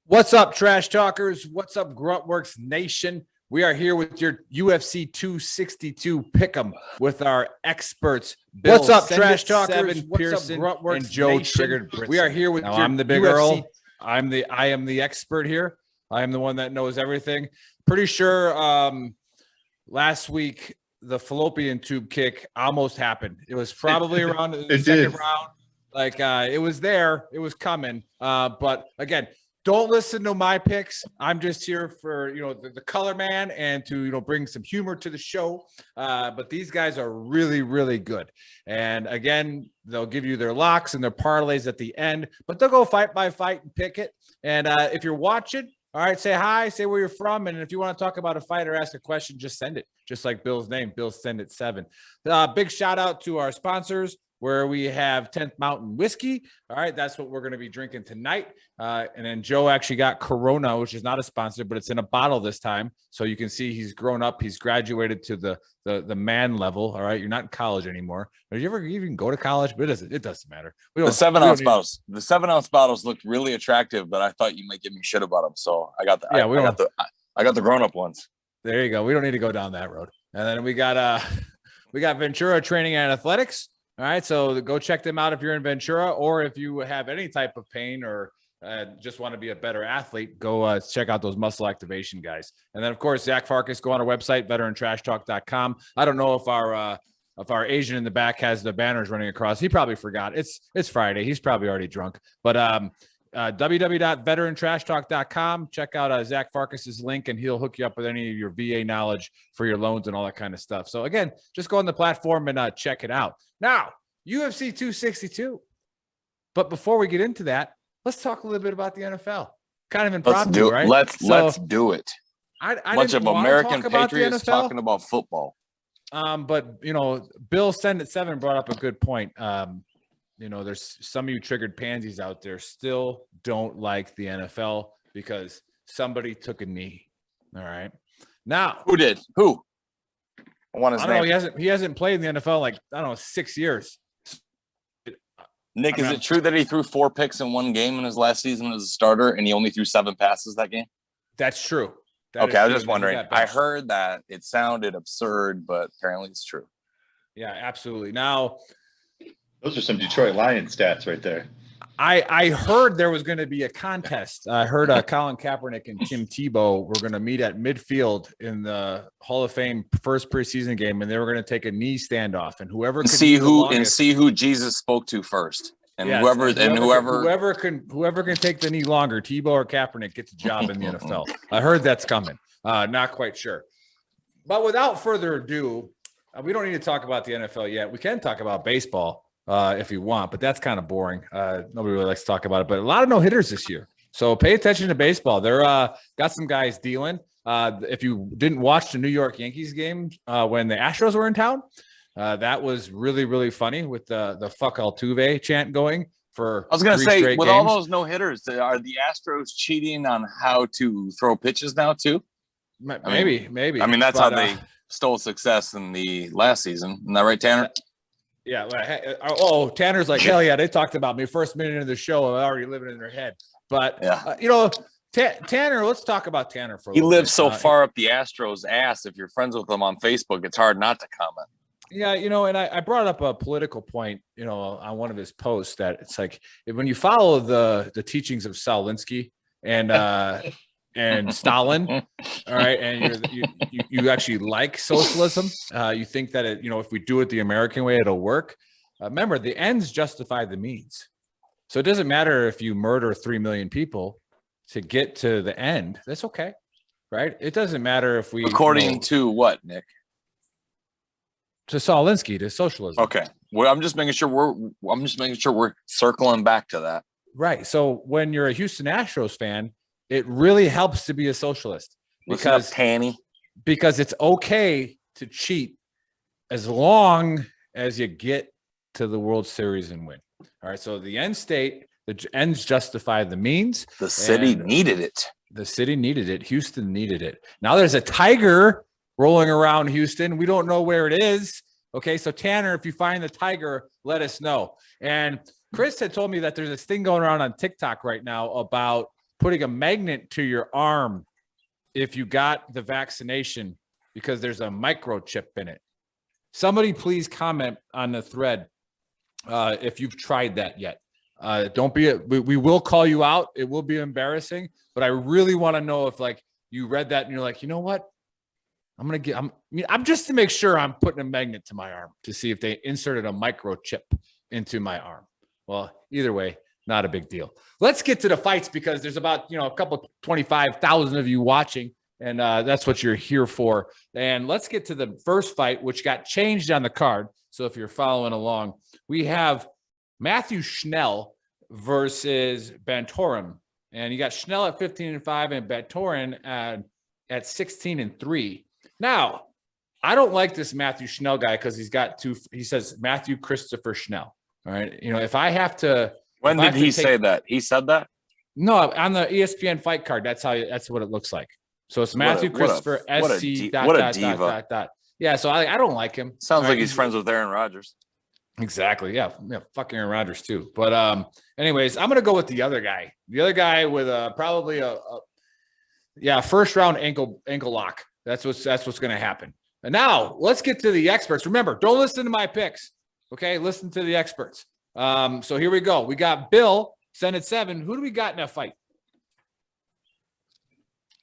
What's up, Trash Talkers? What's up, Gruntworks Nation? We are here with your UFC 262 Pick'em with our experts. Bill, What's up, Trash Talkers? What's Pearson, up, Gruntworks and Joe Nation? Triggered Britson. We are here with now, your I'm the big UFC. girl. I am the expert here. I am the one that knows everything. Pretty sure last week the fallopian tube kick almost happened. It was probably around the second round. Like it was there, it was coming. But again, don't listen to my picks. I'm just here for the color man and to bring some humor to the show. But these guys are really, really good. And again, they'll give you their locks and their parlays at the end, but they'll go fight by fight and pick it. And if you're watching, all right, say hi, say where you're from, and if you want to talk about a fight or ask a question, just send it. Just like Bill's name, Bill Send It 7. Big shout out to our sponsors, where we have 10th Mountain Whiskey. All right, that's what we're going to be drinking tonight. And then Joe actually got Corona, which is not a sponsor, but it's in a bottle this time. So you can see he's grown up. He's graduated to the man level. All right, you're not in college anymore. Did you ever even go to college? But it doesn't matter. The 7-ounce bottles. The 7-ounce bottles looked really attractive, but I thought you might give me shit about them. So I got the I got the grown-up ones. There you go. We don't need to go down that road. And then we got Ventura Training and Athletics. All right, so go check them out if you're in Ventura, or if you have any type of pain or just want to be a better athlete, go check out those muscle activation guys. And then, of course, Zach Farkas, go on our website, veterantrashtalk.com. I don't know if our Asian in the back has the banners running across. He probably forgot. It's Friday. He's probably already drunk. But www.veterantrashtalk.com. Check out Zach Farkas's link, and he'll hook you up with any of your VA knowledge for your loans and all that kind of stuff. So, again, just go on the platform and check it out. Now, UFC 262. But before we get into that, let's talk a little bit about the NFL. Kind of impromptu, right? Let's do it. I bunch of American patriots talking about football. But Bill Send It 7 brought up a good point. There's some of you triggered pansies out there still don't like the NFL because somebody took a knee. All right. Now, who did? Who? I want his name. He hasn't played in the NFL like 6 years. Nick, is it true that he threw 4 picks in one game in his last season as a starter, and he only threw 7 passes that game? That's true. Okay, I was just wondering. I heard that it sounded absurd, but apparently it's true. Yeah, absolutely. Now, those are some Detroit Lions stats right there. I heard there was going to be a contest. I heard Colin Kaepernick and Tim Tebow were going to meet at midfield in the Hall of Fame first preseason game, and they were going to take a knee standoff. And whoever could see who Jesus spoke to first, and yes, whoever can take the knee longer, Tebow or Kaepernick, gets a job in the NFL. I heard that's coming. Not quite sure, but without further ado, we don't need to talk about the NFL yet. We can talk about baseball. If you want, but that's kind of boring. Nobody really likes to talk about it, but a lot of no hitters this year. So pay attention to baseball. They're got some guys dealing. If you didn't watch the New York Yankees game when the Astros were in town, that was really, really funny with the fuck Altuve chant going for. I was going to say, with games. all those no hitters, are the Astros cheating on how to throw pitches now too? Maybe. I mean, that's how they stole success in the last season. Isn't that right, Tanner? Yeah. Tanner's like, hell yeah, they talked about me first minute of the show. I'm already living in their head. But, Tanner, let's talk about Tanner for a little bit. He lives so far up the Astros' ass. If you're friends with him on Facebook, it's hard not to comment. Yeah, and I brought up a political point, on one of his posts that it's like when you follow the teachings of Salinsky and Stalin, all right, and you actually like socialism. You think that if we do it the American way, it'll work. Remember, the ends justify the means. So it doesn't matter if you murder 3 million people to get to the end. That's okay, right? It doesn't matter if we according to what, Nick? To Salinsky, to socialism. Okay. Well, I'm just making sure we're circling back to that. Right. So when you're a Houston Astros fan, it really helps to be a socialist because it's okay to cheat as long as you get to the World Series and win. All right. So the end state, the ends justify the means. The city needed it. The city needed it. Houston needed it. Now there's a tiger rolling around Houston. We don't know where it is. Okay. So Tanner, if you find the tiger, let us know. And Chris had told me that there's this thing going around on TikTok right now about putting a magnet to your arm if you got the vaccination because there's a microchip in it. Somebody please comment on the thread if you've tried that yet. Don't be we will call you out. It will be embarrassing, but I really want to know if like you read that and you're like, you know what? I'm just to make sure I'm putting a magnet to my arm to see if they inserted a microchip into my arm. Well, either way, not a big deal. Let's get to the fights because there's about, a couple 25,000 of you watching, and that's what you're here for. And let's get to the first fight, which got changed on the card. So if you're following along, we have Matthew Schnell versus Bantorin. And you got Schnell at 15-5 and Bantorin at 16-3. Now, I don't like this Matthew Schnell guy because he says Matthew Christopher Schnell. All right. If I have to. When did he say that? He said that? No, on the ESPN fight card. That's what it looks like. So it's Matthew Christopher SC. What a diva. Yeah. So I don't like him. Sounds like he's friends with Aaron Rodgers. Exactly. Yeah. Fuck Aaron Rodgers too. But anyways, I'm gonna go with the other guy. The other guy with probably a first round ankle lock. That's what's gonna happen. And now let's get to the experts. Remember, don't listen to my picks. Okay, listen to the experts. So here we go. We got Bill Senate 7. Who do we got in that fight?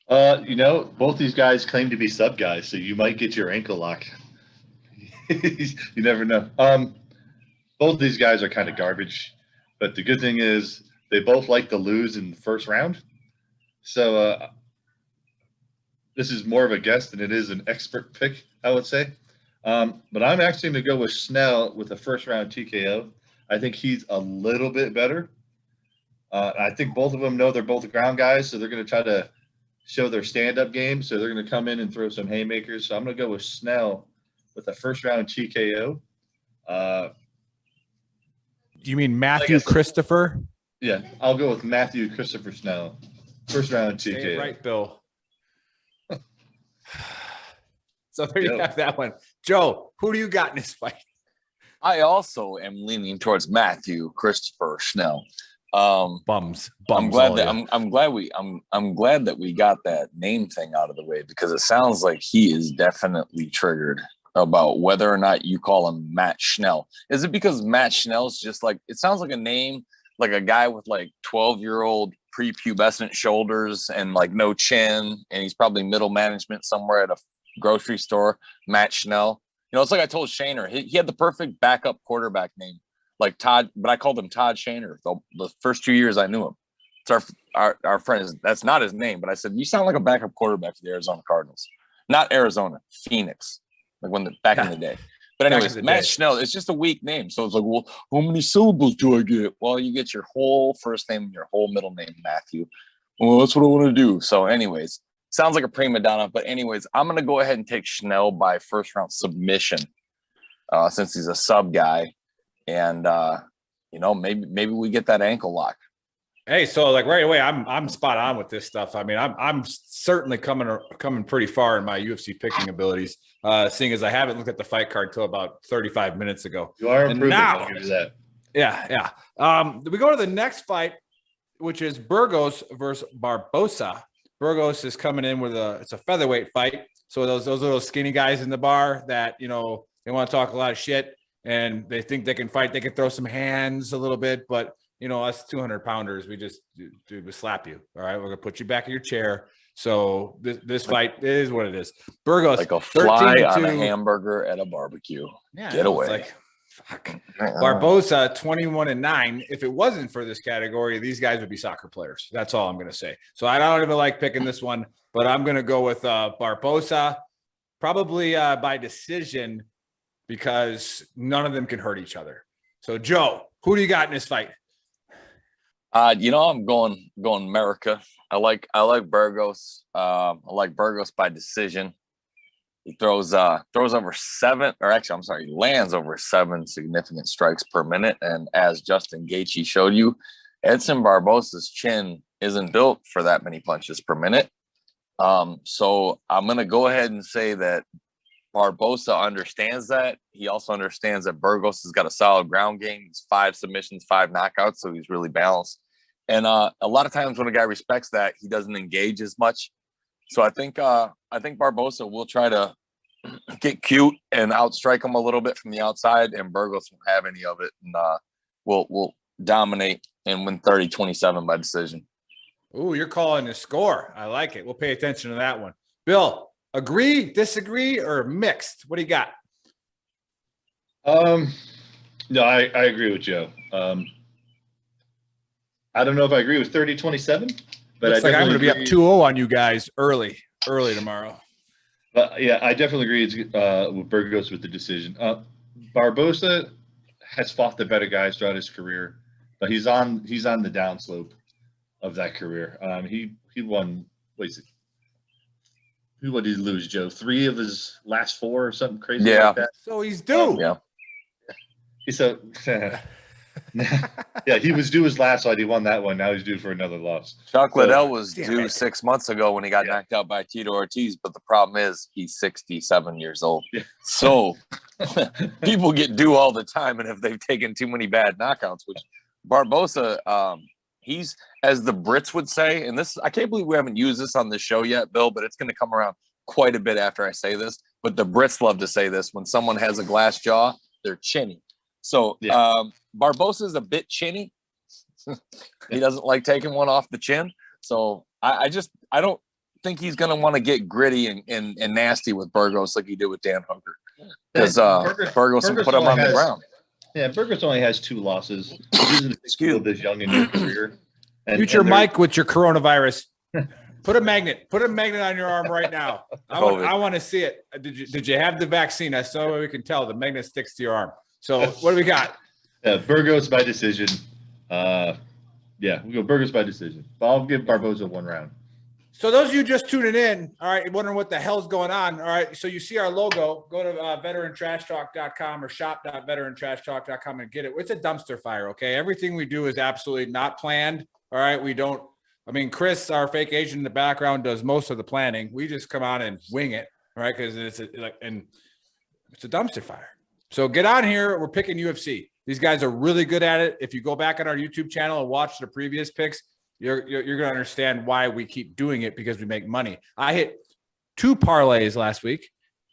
Both these guys claim to be sub guys, so you might get your ankle lock. You never know. Both these guys are kind of garbage, but the good thing is they both like to lose in the first round. So this is more of a guess than it is an expert pick, I would say. But I'm actually going to go with Schnell with a first round TKO. I think he's a little bit better. I think both of them know they're both ground guys, so they're going to try to show their stand-up game. So they're going to come in and throw some haymakers. So I'm going to go with Schnell with a first round TKO. You mean Matthew Christopher? Yeah, I'll go with Matthew Christopher Schnell. First round TKO. Say it right, Bill. So there you have that one. Joe, who do you got in this fight? I also am leaning towards Matthew Christopher Schnell. Bums. I'm glad that we got that name thing out of the way because it sounds like he is definitely triggered about whether or not you call him Matt Schnell. Is it because Matt Schnell's just like, it sounds like a name, like a guy with like 12-year-old prepubescent shoulders and like no chin, and he's probably middle management somewhere at a grocery store, Matt Schnell. It's like I told Shaner, he had the perfect backup quarterback name, like Todd, but I called him Todd Shaner the first 2 years I knew him. It's our friend, that's not his name, but I said, you sound like a backup quarterback for the Arizona Cardinals. Not Arizona, Phoenix, like back in the day. But anyways, Matt Schnell, it's just a weak name. So it's like, well, how many syllables do I get? Well, you get your whole first name and your whole middle name, Matthew. Well, that's what I want to do. So anyways, sounds like a prima donna. But anyways, I'm going to go ahead and take Schnell by first round submission since he's a sub guy. And, maybe we get that ankle lock. Hey, so like right away, I'm spot on with this stuff. I mean, I'm certainly coming pretty far in my UFC picking abilities, seeing as I haven't looked at the fight card till about 35 minutes ago. You are improving. I'll give you that. Yeah. We go to the next fight, which is Burgos versus Barbosa. Burgos is coming in with it's a featherweight fight. So those little skinny guys in the bar that they want to talk a lot of shit and they think they can fight, they can throw some hands a little bit, but us 200 pounders, we just we slap you. All right. We're going to put you back in your chair. So this fight is what it is. Burgos, like a fly on a hamburger at a barbecue. Yeah. Get away. Like, fuck. Barbosa, 21-9. If it wasn't for this category, these guys would be soccer players. That's all I'm going to say. So I don't even like picking this one, but I'm going to go with Barbosa, probably by decision because none of them can hurt each other. So Joe, who do you got in this fight? I'm going America. I like Burgos. I like Burgos by decision. He throws over he lands over 7 significant strikes per minute. And as Justin Gaethje showed you, Edson Barbosa's chin isn't built for that many punches per minute. So I'm going to go ahead and say that Barbosa understands that. He also understands that Burgos has got a solid ground game. He's 5 submissions, 5 knockouts, so he's really balanced. And a lot of times when a guy respects that, he doesn't engage as much. So I think Barbosa will try to get cute and outstrike him a little bit from the outside, and Burgos won't have any of it, and we'll dominate and win 30-27 by decision. Ooh, you're calling the score. I like it. We'll pay attention to that one. Bill, agree, disagree, or mixed? What do you got? No, I agree with Joe. I don't know if I agree with 30-27, but Looks like I'm going to be up 2-0 on you guys early tomorrow. But yeah, I definitely agree. It's with Burgos with the decision. Barbosa has fought the better guys throughout his career, but he's on the downslope of that career. He won. What is it? What did he lose, Joe? 3 of his last 4 or something crazy like that. So he's due. Yeah. He's so. Yeah, he was due his last fight. He won that one. Now he's due for another loss. Chuck Liddell was due 6 months ago when he got knocked out by Tito Ortiz, but the problem is he's 67 years old. Yeah. So people get due all the time, and if they've taken too many bad knockouts, which Barbosa, he's, as the Brits would say, and this, I can't believe we haven't used this on this show yet, Bill, but it's going to come around quite a bit after I say this. But the Brits love to say this: when someone has a glass jaw, they're chinny. So Barbosa is a bit chinny. He doesn't like taking one off the chin. So I don't think he's going to want to get gritty and nasty with Burgos like he did with Dan Hooker, because Burgos can put him on the ground. Yeah, Burgos only has 2 losses. He's this young in your career. Mute your mic with your coronavirus. Put a magnet on your arm right now. I want to see it. Did you have the vaccine? I saw we can tell the magnet sticks to your arm. So what do we got? Burgos by decision. We go Burgos by decision. But I'll give Barbosa 1 round. So those of you just tuning in, all right, wondering what the hell's going on, all right, so you see our logo, go to veterantrashtalk.com or shop.veterantrashtalk.com and get it. It's a dumpster fire, okay? Everything we do is absolutely not planned, all right? Chris, our fake agent in the background, does most of the planning. We just come on and wing it, all right, because it's a dumpster fire. So get on here. We're picking UFC. These guys are really good at it. If you go back on our YouTube channel and watch the previous picks, you're going to understand why we keep doing it, because we make money. I hit 2 parlays last week.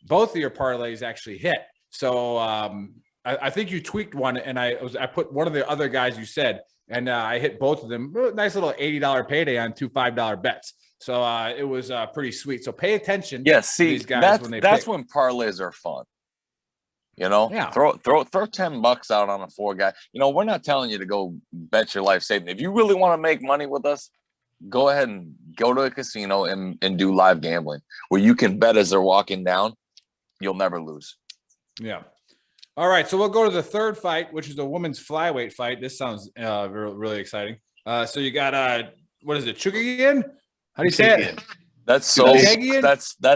Both of your parlays actually hit. So I think you tweaked one, and I put one of the other guys you said, and I hit both of them. Nice little $80 payday on 2 $5 bets. So it was pretty sweet. So pay attention. Yeah, see, to these guys that's when parlays are fun. You know, throw $10 out on a 4 guy. You know, we're not telling you to go bet your life savings. If you really want to make money with us, go ahead and go to a casino and do live gambling where you can bet as they're walking down. You'll never lose. Yeah. All right. So we'll go to the third fight, which is a women's flyweight fight. This sounds really exciting. So you got what is it? Chukagian? How do you say it? That's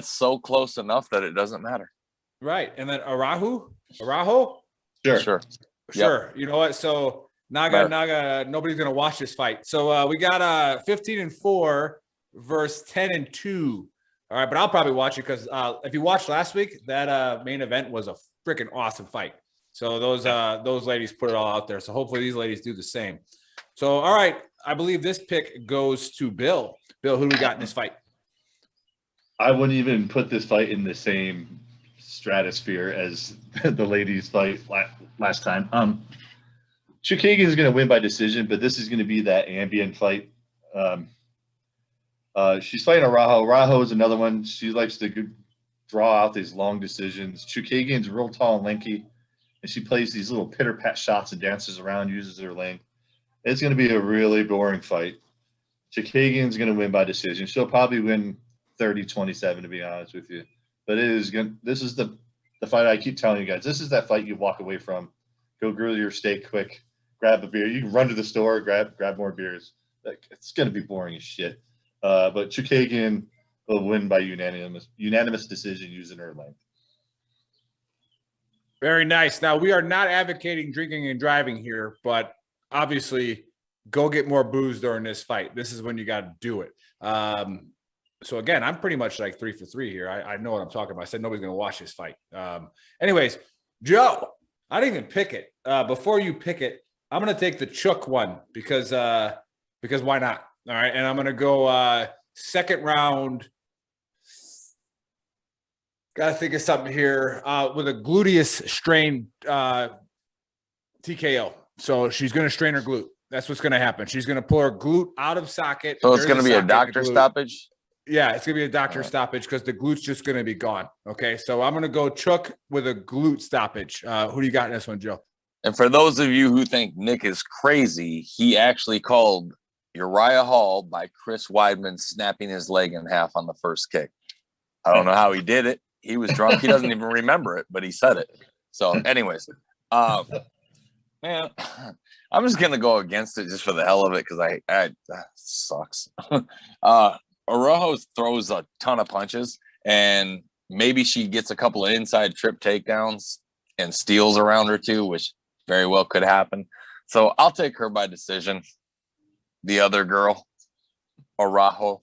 so close enough that it doesn't matter. Right. And then Araho? Sure. Yep. You know what? So Naga, nobody's going to watch this fight. So we got 15-4 versus 10-2. All right. But I'll probably watch it because if you watched last week, that main event was a freaking awesome fight. So those ladies put it all out there. So hopefully these ladies do the same. So, all right. I believe this pick goes to Bill. Bill, who do we got in this fight? I wouldn't even put this fight in the same stratosphere as the ladies fight last time. Chukagian is going to win by decision, but this is going to be that ambient fight. She's fighting Araho. Araho is another one. She likes to draw out these long decisions. Chukagian's real tall and lanky, and she plays these little pitter-pat shots and dances around, uses her length. It's going to be a really boring fight. Chukagian's going to win by decision. She'll probably win 30-27, to be honest with you. But this is the fight I keep telling you guys. This is that fight you walk away from. Go grill your steak quick, grab a beer. You can run to the store, grab more beers. It's going to be boring as shit. But Chukagian will win by unanimous decision using her length. Very nice. Now, we are not advocating drinking and driving here, but obviously go get more booze during this fight. This is when you got to do it. So again, I'm pretty much like 3 for 3 here. I know what I'm talking about. I said nobody's going to watch this fight. Anyways, Joe, I didn't even pick it. Before you pick it, I'm going to take the Chook one because because why not? All right, and I'm going to go second round. Got to think of something here with a gluteus strain TKO. So she's going to strain her glute. That's what's going to happen. She's going to pull her glute out of socket. So it's going to be a doctor stoppage? Yeah, it's going to be a doctor stoppage because the glute's just going to be gone. Okay, so I'm going to go Chuck with a glute stoppage. Who do you got in this one, Joe? And for those of you who think Nick is crazy, he actually called Uriah Hall by Chris Weidman snapping his leg in half on the first kick. I don't know how he did it. He was drunk. He doesn't even remember it, but he said it. So anyways, man, I'm just going to go against it just for the hell of it because that sucks. Araujo throws a ton of punches, and maybe she gets a couple of inside trip takedowns and steals around her too, which very well could happen. So I'll take her by decision. The other girl, Araujo.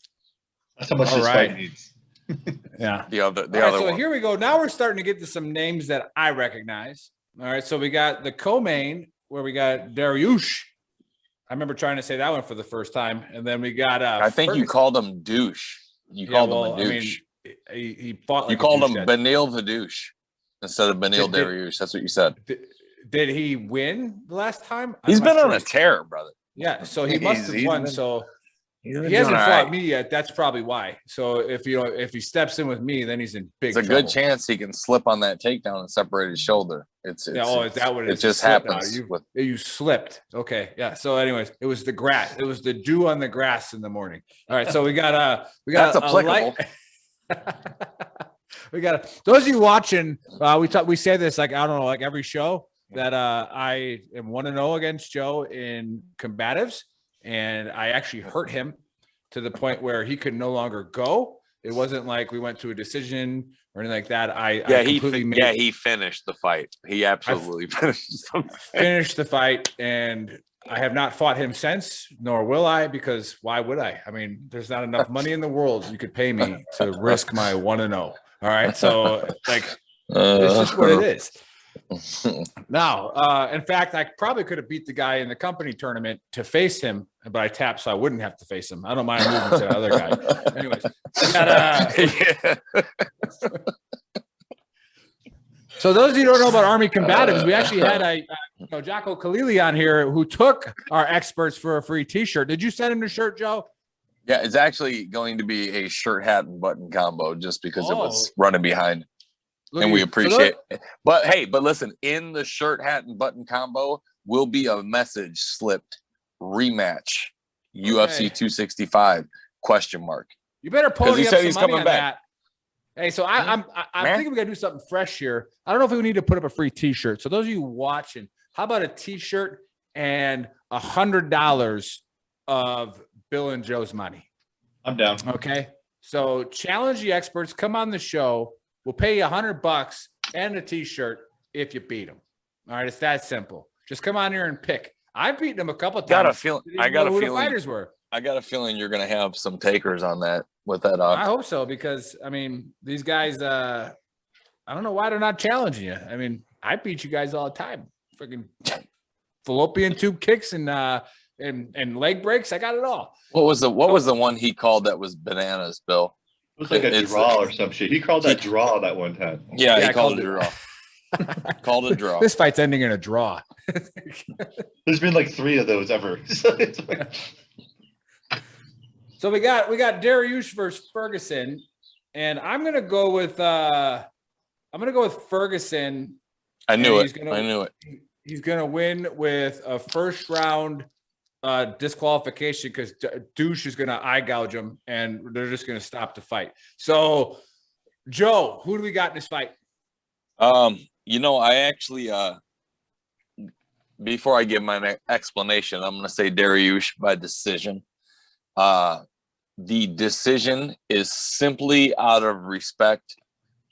That's how much this fight needs. Yeah. The other so one. Here we go. Now we're starting to get to some names that I recognize. All right. So we got the co-main where we got Dariush. I remember trying to say that one for the first time. And then we got I think Ferguson. You called him douche. You called him a douche. I mean, he fought like you called him Benil the douche instead of Benil Dariush. That's what you said. Did he win the last time? He's been on a tear, brother. Yeah, so he must have won. So he hasn't fought me yet. That's probably why. So if he steps in with me, then he's in big trouble. It's a good chance he can slip on that takedown and separate his shoulder. Is that what it is? It just happens. You slipped. Okay, yeah. So, anyways, it was the grass. It was the dew on the grass in the morning. All right, so we got that's applicable. We got those of you watching. We say this like I don't know, like every show that I am 1-0 against Joe in combatives, and I actually hurt him to the point where he could no longer go. It wasn't like we went to a decision or anything like that. He finished the fight. He absolutely finished the fight, and I have not fought him since, nor will I, because why would I? I mean, there's not enough money in the world you could pay me to risk my 1-0. All right, so like it's just what it is. Now, in fact, I probably could have beat the guy in the company tournament to face him, but I tapped so I wouldn't have to face him. I don't mind moving to the other guy. Anyways, so those of you who don't know about Army combatives, we actually had Jocko Khalili on here who took our experts for a free T-shirt. Did you send him the shirt, Joe? Yeah, it's actually going to be a shirt, hat, and button combo just because it was running behind. And we appreciate it. But hey, listen, in the shirt, hat, and button combo will be a message slipped rematch UFC 265 ? You better pony up some money on that. Hey, so I'm thinking we got to do something fresh here. I don't know if we need to put up a free T-shirt. So those of you watching, how about a T-shirt and $100 of Bill and Joe's money? I'm down. Okay. So challenge the experts. Come on the show. We'll pay you $100 and a T-shirt if you beat them. All right, it's that simple. Just come on here and pick. I've beaten them a couple of times. I got a feeling. The fighters were. I got a feeling you're going to have some takers on that with that. I hope so because I mean these guys. I don't know why they're not challenging you. I mean, I beat you guys all the time. Freaking fallopian tube kicks and leg breaks. I got it all. What was the one he called that was bananas, Bill? It was like a draw or some shit. He called that draw that one time. Yeah, he called it a draw. Called a draw. This fight's ending in a draw. There's been like 3 of those ever. So we got Dariush versus Ferguson, and I'm gonna go with Ferguson. I knew it. He's gonna win with a first round disqualification because Douche is gonna eye gouge him, and they're just gonna stop the fight. So, Joe, who do we got in this fight? I actually before I give my explanation, I'm gonna say Dariush by decision. The decision is simply out of respect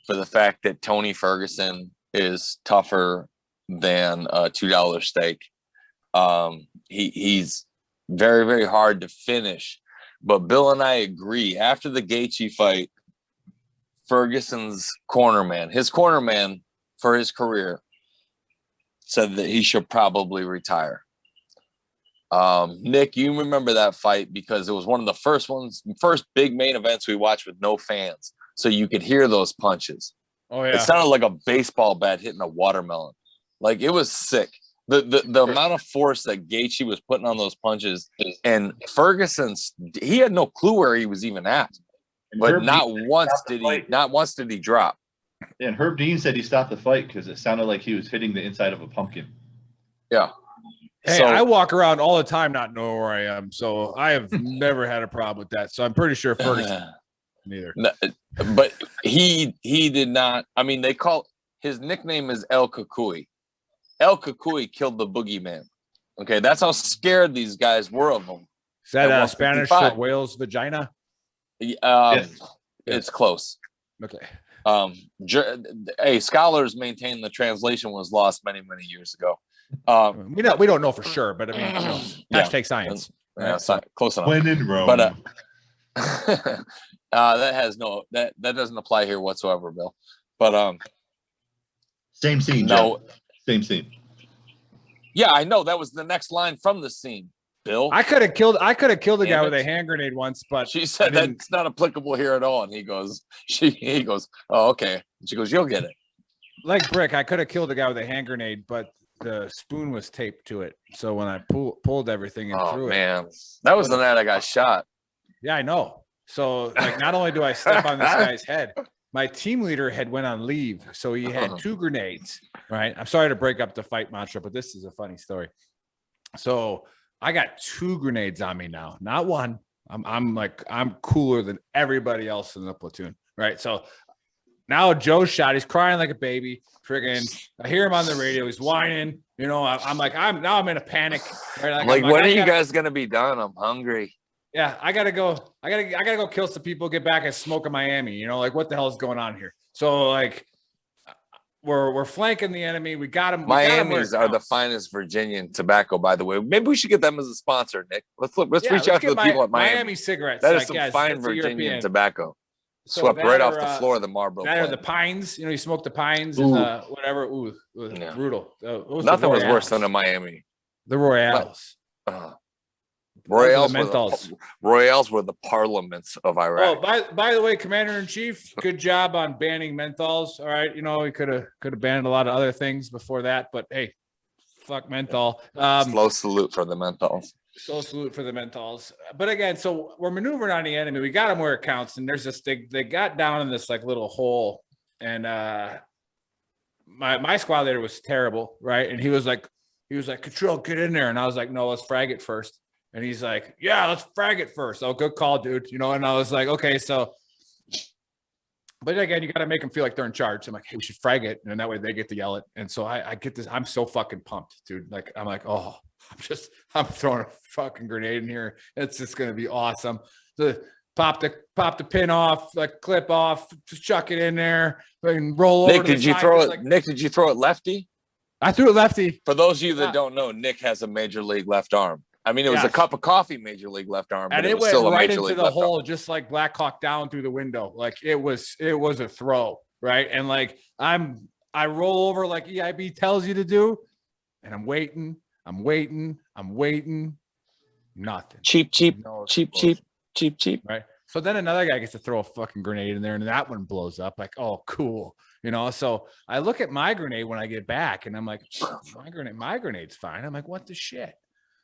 for the fact that Tony Ferguson is tougher than a $2 steak. He's very, very hard to finish. But Bill and I agree. After the Gaethje fight, Ferguson's his cornerman for his career, said that he should probably retire. Nick, you remember that fight because it was one of the first big main events we watched with no fans, so you could hear those punches. Oh It yeah. sounded like a baseball bat hitting a watermelon. Like it was sick. The amount of force that Gaethje was putting on those punches, and Ferguson's, he had no clue where he was even at. And But Herb not Dean once did he drop. Yeah, and Herb Dean said he stopped the fight because it sounded like he was hitting the inside of a pumpkin. Yeah. Hey, So, I walk around all the time not knowing where I am, so I have never had a problem with that. So I'm pretty sure Ferguson neither. But he did not. I mean, his nickname is El Cucuy. El Cucuy killed the boogeyman. Okay, that's how scared these guys were of him. Is that At Spanish 155. for whale's vagina? Yes. It's close. Okay. Scholars maintain the translation was lost many years ago. We don't know for sure, but I mean, hashtag science. Yeah, close enough. When in Rome. But that doesn't apply here whatsoever, Bill. But same scene. No, Jeff. Same scene. Yeah, I know that was the next line from the scene. Bill, I could have killed a guy with a hand grenade once, but she said that's not applicable here at all. And he goes, oh, okay. And she goes, you'll get it. Like Brick, I could have killed a guy with a hand grenade, but the spoon was taped to it. So when I pulled everything and threw it. Oh man, that was the night I got shot. Yeah, I know. So like, not only do I step on this guy's head, my team leader had went on leave, so he had 2 grenades. Right. I'm sorry to break up the fight mantra, but this is a funny story. So I got 2 grenades on me now, not one. I'm cooler than everybody else in the platoon. Right. So now Joe's shot. He's crying like a baby. Friggin', I hear him on the radio. He's whining. You know, I'm in a panic. Right? Like when are you guys gonna be done? I'm hungry. Yeah, I gotta go kill some people, get back and smoke in Miami. You know, like what the hell is going on here? So like we're flanking the enemy. We got them. Miami's are the finest Virginian tobacco, by the way. Maybe we should get them as a sponsor, Nick. Let's reach out to the people at Miami cigarettes. That is some fine Virginian tobacco. So swept right off the floor of the Marlboro. That or the pines. You know, you smoke the pines and the whatever. Ooh, yeah. Brutal. Nothing was worse than a Miami. The Royales. Royales were the parliaments of Iraq. Oh, by the way, Commander-in-Chief, good job on banning menthols. All right, you know, we could have banned a lot of other things before that, but hey, fuck menthol. Slow salute for the menthols. So salute for the menthols. But again, so we're maneuvering on the enemy. We got them where it counts, and there's this they got down in this like little hole, and my squad leader was terrible, right? And he was like, Control, get in there, and I was like, no, let's frag it first. And he's like, yeah, let's frag it first. Oh, good call, dude. You know, and I was like, okay, so. But again, you got to make them feel like they're in charge. I'm like, hey, we should frag it, and that way they get to yell it. And so I get this. I'm so fucking pumped, dude. Like, I'm like, oh. I'm throwing a fucking grenade in here. It's just gonna be awesome. So pop the pin off, like clip off, just chuck it in there, and roll over. Nick, did you throw it? Nick, did you throw it lefty? I threw it lefty. For those of you that don't know, Nick has a major league left arm. I mean, it was a cup of coffee major league left arm, and but it went still right a major into league the left hole, arm. just like Black Hawk Down through the window. Like it was a throw, right? And like I roll over like EIB tells you to do, and I'm waiting. Nothing. Cheap. Right. So then another guy gets to throw a fucking grenade in there, and that one blows up. Like, oh, cool. You know, so I look at my grenade when I get back, and I'm like, my grenade's fine. I'm like, what the shit?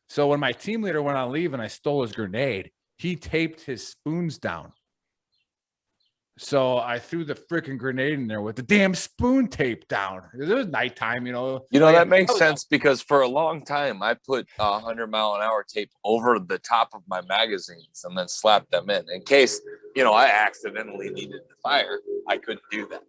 So when my team leader went on leave and I stole his grenade, he taped his spoons down. So I threw the freaking grenade in there with the damn spoon taped down. It was nighttime, you know. You know, that makes sense because for a long time I put 100-mile-an-hour tape over the top of my magazines and then slapped them in case, you know, I accidentally needed to fire. I couldn't do that.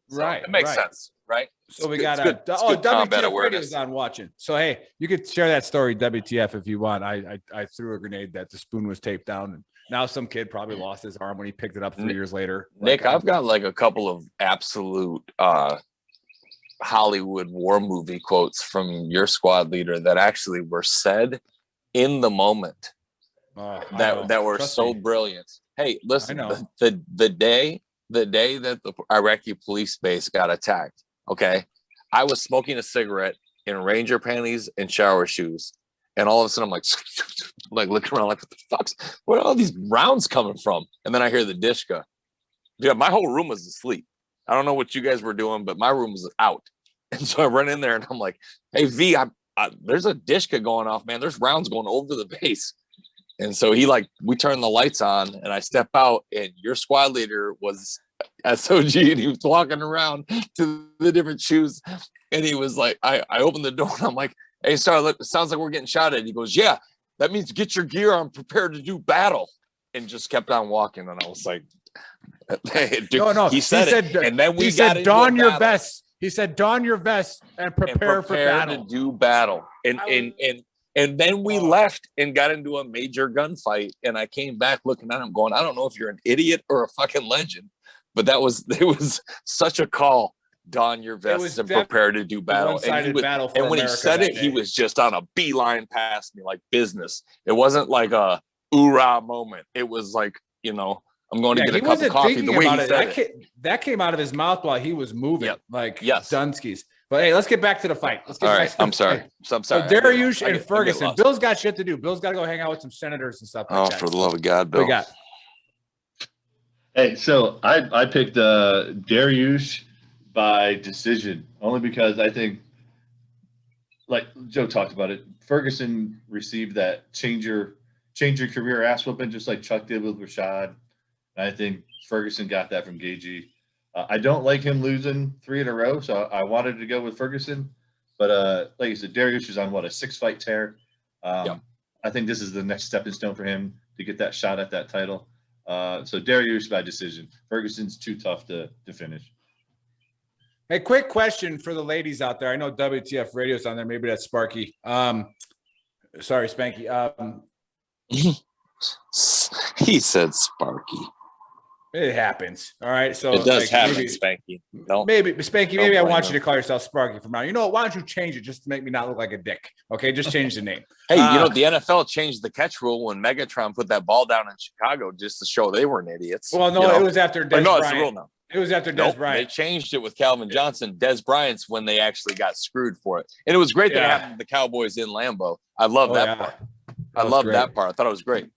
So right. It makes sense, right? So we got WTF Radio's on watching. So hey, you could share that story, WTF, if you want. I threw a grenade that the spoon was taped down, and now some kid probably lost his arm when he picked it up 3 years later. Nick, I've got like a couple of absolute Hollywood war movie quotes from your squad leader that actually were said in the moment that were so brilliant. Hey, listen, the day that the Iraqi police base got attacked, okay, I was smoking a cigarette in Ranger panties and shower shoes, And all of a sudden I'm like, like looking around like, what the fuck's, where are all these rounds coming from? And then I hear the dish go. Yeah, my whole room was asleep. I don't know what you guys were doing, but my room was out. And so I run in there and I'm like, hey, V, there's a Dishka going off, man. There's rounds going over the base. And so we turned the lights on and I step out and your squad leader was SOG and he was walking around to the different shoes. And he was like, I opened the door and I'm like, hey, Star, it sounds like we're getting shot at. He goes, yeah, that means get your gear on, prepared to do battle. And just kept on walking. And I was like, dude, no, he said it. And then we got into don your battle. vest. He said, don your vest and prepare for battle. To do battle. And then we left and got into a major gunfight. And I came back looking at him going, I don't know if you're an idiot or a fucking legend, but it was such a call. Don your vest and prepare to do battle. And when he said it, he was just on a beeline past me like business. It wasn't like a hoorah moment. It was like, I'm going to get a cup of coffee. The way he said it. That came out of his mouth while he was moving, yes. Dunskies. But hey, let's get back to the fight. I'm sorry. So Dariush and Ferguson. Bill's got shit to do. Bill's got to go hang out with some senators and stuff like that. For the love of God, Bill. We got. Hey, so I picked Dariush by decision only because I think, like Joe talked about it, Ferguson received that change your career ass whooping just like Chuck did with Rashad. And I think Ferguson got that from Gagey. I don't like him losing 3 in a row, so I wanted to go with Ferguson. But like you said, Dariush is on a 6-fight tear. I think this is the next stepping stone for him to get that shot at that title. So Dariush by decision. Ferguson's too tough to finish. Hey, quick question for the ladies out there. I know WTF Radio's on there. Maybe that's Sparky. Sorry, Spanky. He said Sparky. It happens. All right. So it does happen, Spanky. Maybe Spanky, maybe I want you to call yourself Sparky from now. You know what? Why don't you change it just to make me not look like a dick? Okay, just change the name. Hey, the NFL changed the catch rule when Megatron put that ball down in Chicago just to show they weren't idiots. Well, no, it was after Des Bryant. It's the rule now. It was after Des Bryant. They changed it with Calvin Johnson. Des Bryant's when they actually got screwed for it. And it was great that it happened to the Cowboys in Lambeau. I love that part. I love that part. I thought it was great.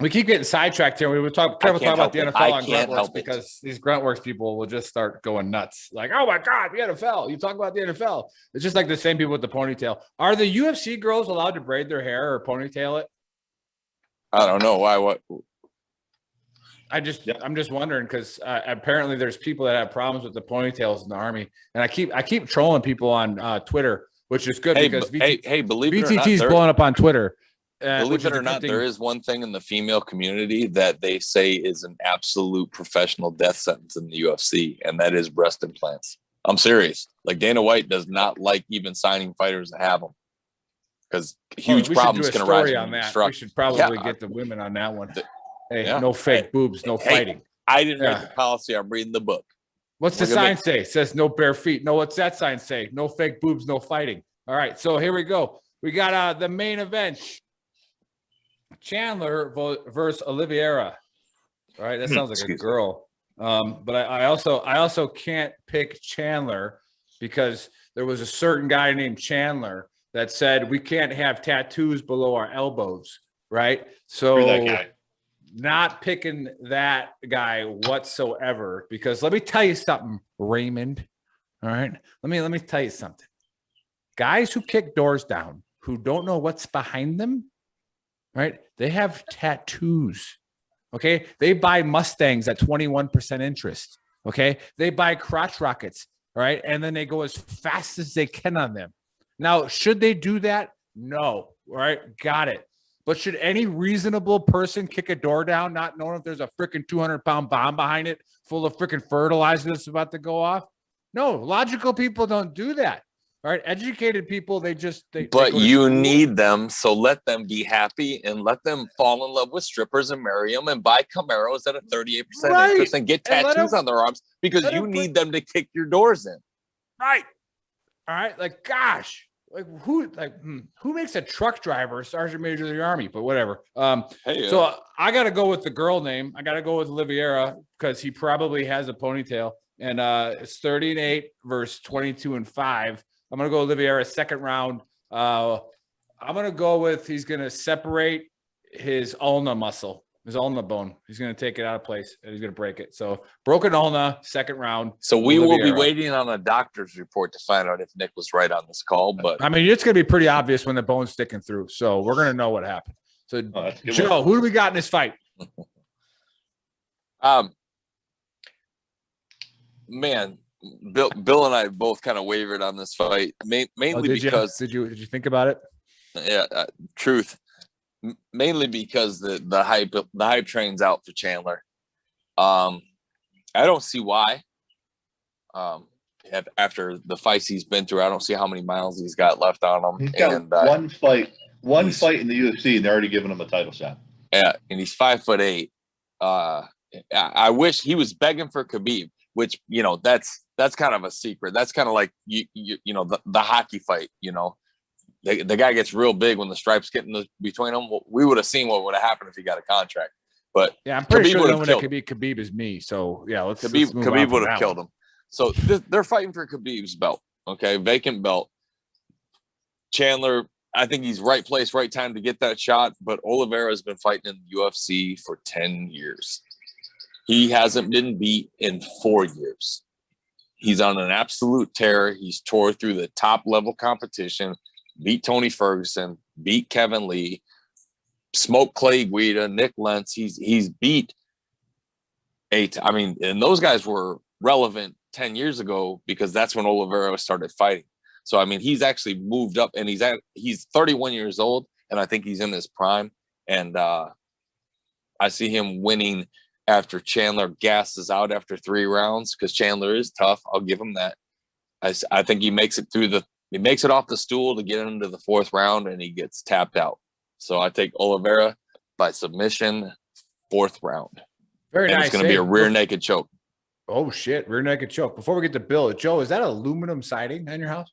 We keep getting sidetracked here. We would talk about the NFL on Gruntworks because these Gruntworks people will just start going nuts. Like, oh my God, the NFL. You talk about the NFL. It's just like the same people with the ponytail. Are the UFC girls allowed to braid their hair or ponytail it? I don't know why. What? I'm just wondering because apparently there's people that have problems with the ponytails in the Army, and I keep trolling people on Twitter, which is good because believe it or not, VTT's blowing up on Twitter. Believe it or not, there is one thing in the female community that they say is an absolute professional death sentence in the UFC, and that is breast implants. I'm serious. Like Dana White does not like even signing fighters that have them because huge problems can arise. On that. We should probably get the women on that one. No fake boobs, no fighting. I didn't write the policy. I'm reading the book. What's the sign say? It says no bare feet. No, what's that sign say? No fake boobs, no fighting. All right, so here we go. We got the main event. Chandler versus Oliveira. All right, that sounds like a girl. But I also can't pick Chandler because there was a certain guy named Chandler that said we can't have tattoos below our elbows, right? So that guy. Not picking that guy whatsoever because let me tell you something, Raymond. All right, let me tell you something. Guys who kick doors down who don't know what's behind them. Right? They have tattoos. Okay. They buy Mustangs at 21% interest. Okay. They buy crotch rockets. All right. And then they go as fast as they can on them. Now, should they do that? No. All right. Got it. But should any reasonable person kick a door down, not knowing if there's a freaking 200-pound bomb behind it full of freaking fertilizer that's about to go off? No. Logical people don't do that. All right, educated people, But you need them, so let them be happy and let them fall in love with strippers and marry them and buy Camaros at a 38% interest and get tattoos on their arms because you need them to kick your doors in. Right. All right. Like, gosh, who makes a truck driver Sergeant Major of the Army? But whatever. So I got to go with the girl name. I got to go with Oliveira because he probably has a ponytail, and it's 30-8 versus 22-5. I'm going to go Oliveira second round. I'm gonna go with he's gonna separate his ulna muscle, his ulna bone. He's gonna take it out of place and he's gonna break it. So broken ulna, second round. So we will be Oliveira. waiting on a doctor's report to find out if Nick was right on this call. But I mean, it's gonna be pretty obvious when the bone's sticking through. So we're gonna know what happened. So Joe, who do we got in this fight? Man, Bill and I both kind of wavered on this fight, mainly because did you think about it? Yeah, truth. Mainly because the hype train's out for Chandler. I don't see why. After the fights he's been through, I don't see how many miles he's got left on him. He's got one fight in the UFC, and they're already giving him a title shot. Yeah, and he's 5'8". I wish he was begging for Khabib, which that's kind of a secret. That's kind of like you know the hockey fight. The guy gets real big when the stripes get between them. We would have seen what would have happened if he got a contract. But yeah, I'm pretty sure the one that could be Khabib is me. So yeah, Khabib would have killed him. So they're fighting for Khabib's belt. Okay, vacant belt. Chandler, I think he's right place, right time to get that shot. But Oliveira has been fighting in the UFC for 10 years. He hasn't been beat in 4 years. He's on an absolute tear. He's tore through the top level competition. Beat Tony Ferguson, beat Kevin Lee, smoked Clay Guida, Nick Lentz. He's beat 8. I mean, and those guys were relevant 10 years ago because that's when Oliveira started fighting. So I mean, he's actually moved up, and he's 31 years old, and I think he's in his prime. And I see him winning after Chandler gasses out after 3 rounds because Chandler is tough. I'll give him that. I think he makes it through He makes it off the stool to get into the 4th round, and he gets tapped out. So I take Oliveira by submission, 4th round. Very nice. It's going to be a rear naked choke. Oh, shit. Rear naked choke. Before we get to Bill, Joe, is that aluminum siding on your house?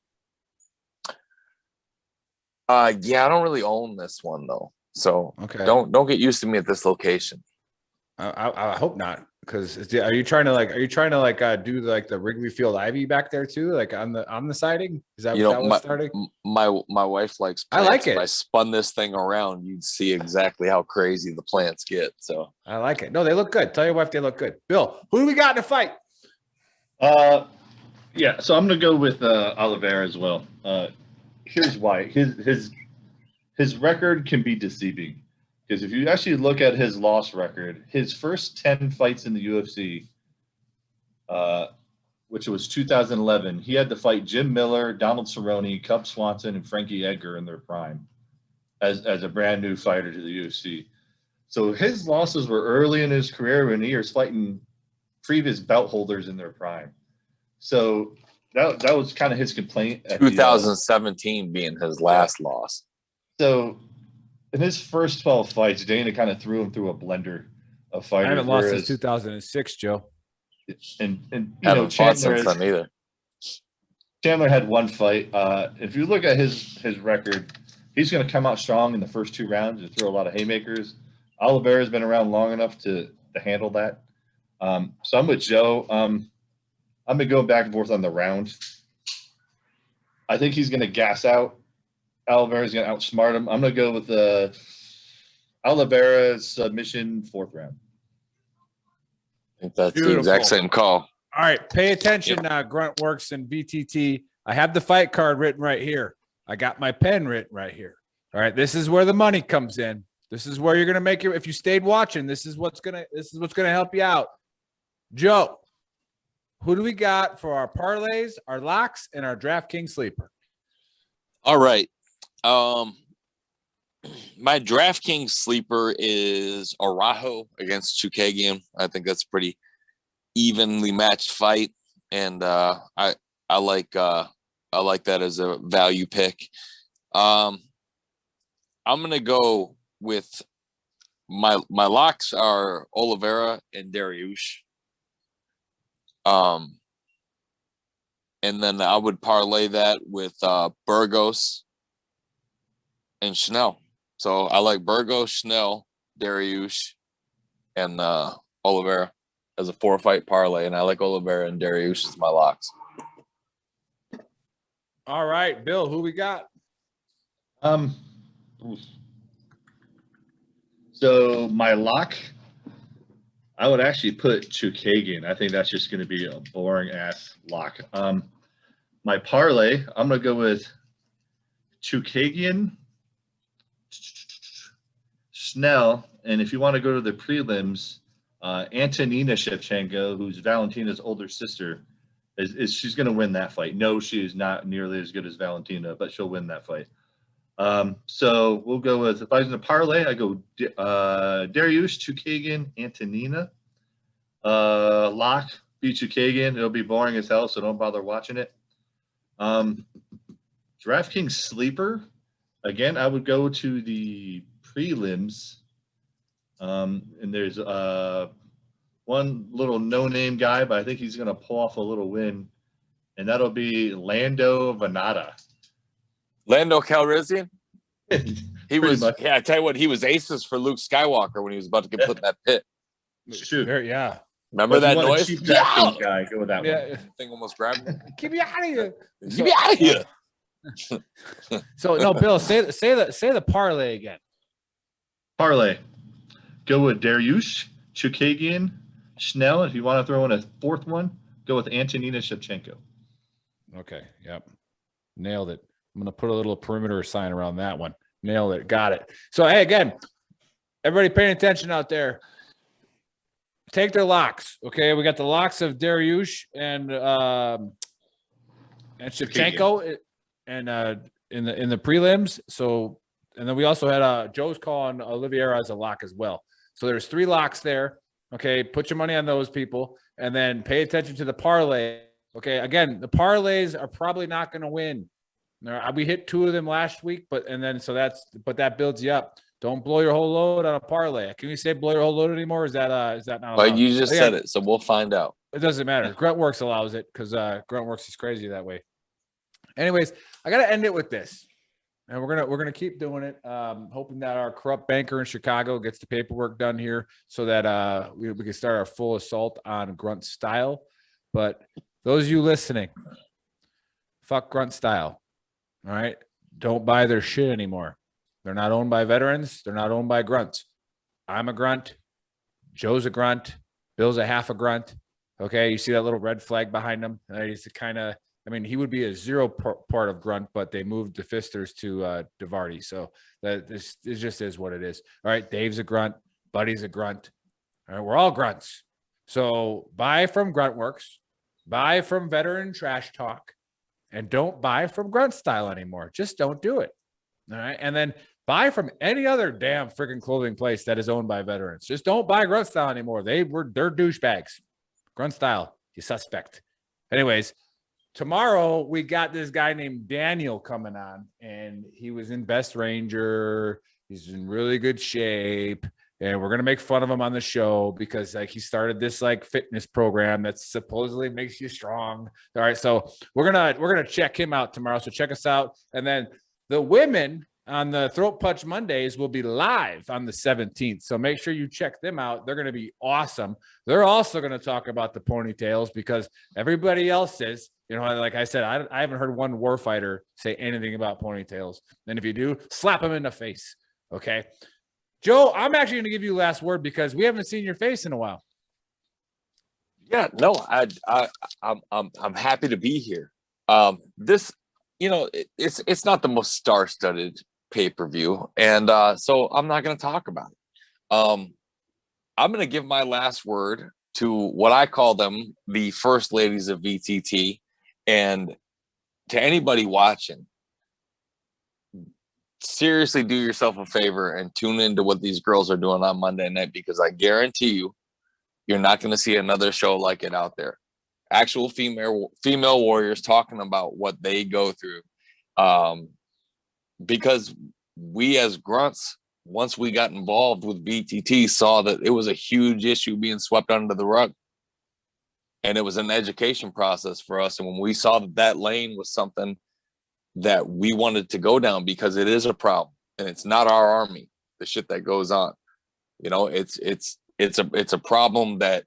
Yeah, I don't really own this one, though. So okay, don't get used to me at this location. I hope not. Because are you trying to do like the Wrigley Field Ivy back there too, like on the siding? Is that what's starting? My wife likes plants. I like it. If I spun this thing around, you'd see exactly how crazy the plants get. So I like it. No, they look good. Tell your wife they look good. Bill, who do we got in the fight? Yeah, so I'm gonna go with Oliveira as well. Here's why. His record can be deceiving. Because if you actually look at his loss record, his first 10 fights in the UFC, which was 2011, he had to fight Jim Miller, Donald Cerrone, Cub Swanson, and Frankie Edgar in their prime as a brand new fighter to the UFC. So his losses were early in his career when he was fighting previous belt holders in their prime. So that was kind of his complaint. 2017 being his last loss. So in his first 12 fights, Dana kind of threw him through a blender of fighters. I haven't lost since 2006, Joe. And Chandler had one fight. If you look at his record, he's going to come out strong in the first 2 rounds and throw a lot of haymakers. Oliveira's been around long enough to handle that. So I'm with Joe. I'm going to go back and forth on the round. I think he's going to gas out. Oliveira's going to outsmart him. I'm going to go with Oliveira's submission 4th round. I think that's the exact same call. All right, pay attention, Gruntworks and VTT. I have the fight card written right here. I got my pen written right here. All right, this is where the money comes in. This is where you're gonna make it. If you stayed watching, this is what's gonna help you out. Joe, who do we got for our parlays, our locks, and our DraftKings sleeper? All right. My DraftKings sleeper is Araujo against Chukagian. I think that's a pretty evenly matched fight, and I like that as a value pick. I'm gonna go with my locks are Oliveira and Dariush. And then I would parlay that with Burgos and Schnell. So I like Burgos, Schnell, Dariush, and Oliveira as a 4-fight parlay, and I like Oliveira and Dariush as my locks. All right, Bill, who we got? Oof. So my lock, I would actually put Chukagian. I think that's just going to be a boring ass lock. My parlay, I'm going to go with Chukagian, Snell, and if you want to go to the prelims, Antonina Shevchenko, who's Valentina's older sister, is she's going to win that fight. No, she is not nearly as good as Valentina, but she'll win that fight. So we'll go with, if I was in a parlay, I go Dariush, Chukagian, Antonina. Lock, beat Chukagian. It'll be boring as hell, so don't bother watching it. DraftKings sleeper, again, I would go to the prelims. And there's one little no-name guy, but I think he's going to pull off a little win, and that'll be Lando Venata. Lando Calrissian? He was, much. yeah, I tell you what, he was aces for Luke Skywalker when he was about to get put in that pit. Shoot. Yeah. Remember that noise? Cheap DraftKings guy, go with that one. Thing almost grabbed me. Get me out of here. Get me out of here. So no, Bill, say the parlay again. Parlay. Go with Dariush, Chukagian, Schnell. If you want to throw in a fourth one, go with Antonina Shevchenko. Okay. Yep. Nailed it. I'm going to put a little perimeter sign around that one. Nailed it. Got it. So, hey, again, everybody paying attention out there. Take their locks. Okay. We got the locks of Dariush and Shevchenko and in the prelims. So, and then we also had Joe's calling Oliveira as a lock as well. So there's 3 locks there. Okay. Put your money on those people and then pay attention to the parlay. Okay. Again, the parlays are probably not going to win. We hit 2 of them last week, but that builds you up. Don't blow your whole load on a parlay. Can we say blow your whole load anymore? Or is that not allowed? Well, you just said it, so we'll find out. It doesn't matter. Gruntworks allows it because Gruntworks is crazy that way. Anyways, I got to end it with this, and we're gonna keep doing it, hoping that our corrupt banker in Chicago gets the paperwork done here so that we can start our full assault on Grunt Style. But those of you listening, fuck Grunt Style. All right, don't buy their shit anymore. They're not owned by veterans. They're not owned by grunts. I'm a grunt. Joe's a grunt. Bill's a half a grunt. Okay, you see that little red flag behind him? He's kind of, I mean, he would be a 0 part of grunt, but they moved the Fisters to DeVarty. So this just is what it is. All right, Dave's a grunt. Buddy's a grunt. All right, we're all grunts. So buy from Gruntworks. Buy from Veteran Trash Talk. And don't buy from Grunt Style anymore. Just don't do it. All right, and then buy from any other damn freaking clothing place that is owned by veterans. Just don't buy Grunt Style anymore. They're douchebags. Grunt Style, you suspect. Anyways, tomorrow we got this guy named Daniel coming on, and he was in Best Ranger. He's in really good shape, and we're gonna make fun of him on the show because he started this fitness program that supposedly makes you strong. All right, so we're gonna check him out tomorrow. So check us out, and then the women on the Throat Punch Mondays will be live on the 17th. So make sure you check them out. They're going to be awesome. They're also going to talk about the ponytails because everybody else is, like I said, I haven't heard one warfighter say anything about ponytails. And if you do, slap them in the face. Okay. Joe, I'm actually going to give you the last word because we haven't seen your face in a while. Yeah, no, I'm happy to be here. This, it's not the most star-studded pay-per-view, and so I'm not going to talk about it. I'm going to give my last word to what I call them, the first ladies of VTT, and to anybody watching, seriously do yourself a favor and tune into what these girls are doing on Monday night, because I guarantee you're not going to see another show like it out there. Actual female warriors talking about what they go through. Because we as grunts, once we got involved with VTT, saw that it was a huge issue being swept under the rug. And it was an education process for us. And when we saw that lane was something that we wanted to go down, because it is a problem and it's not our army, the shit that goes on, it's a problem that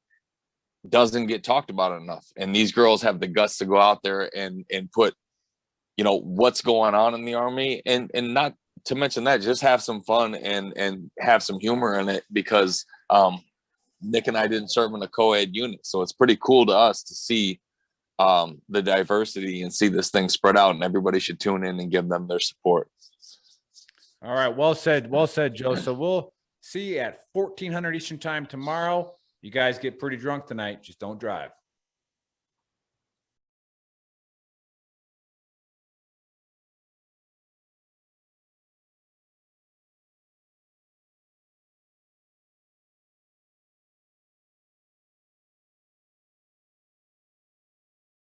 doesn't get talked about enough. And these girls have the guts to go out there and put, what's going on in the army and not to mention that, just have some fun and have some humor in it, because Nick and I didn't serve in a co-ed unit, so it's pretty cool to us to see the diversity and see this thing spread out, and everybody should tune in and give them their support. All right. Well said, Joe. So we'll see you at 1400 Eastern time tomorrow. You guys get pretty drunk tonight. Just don't drive.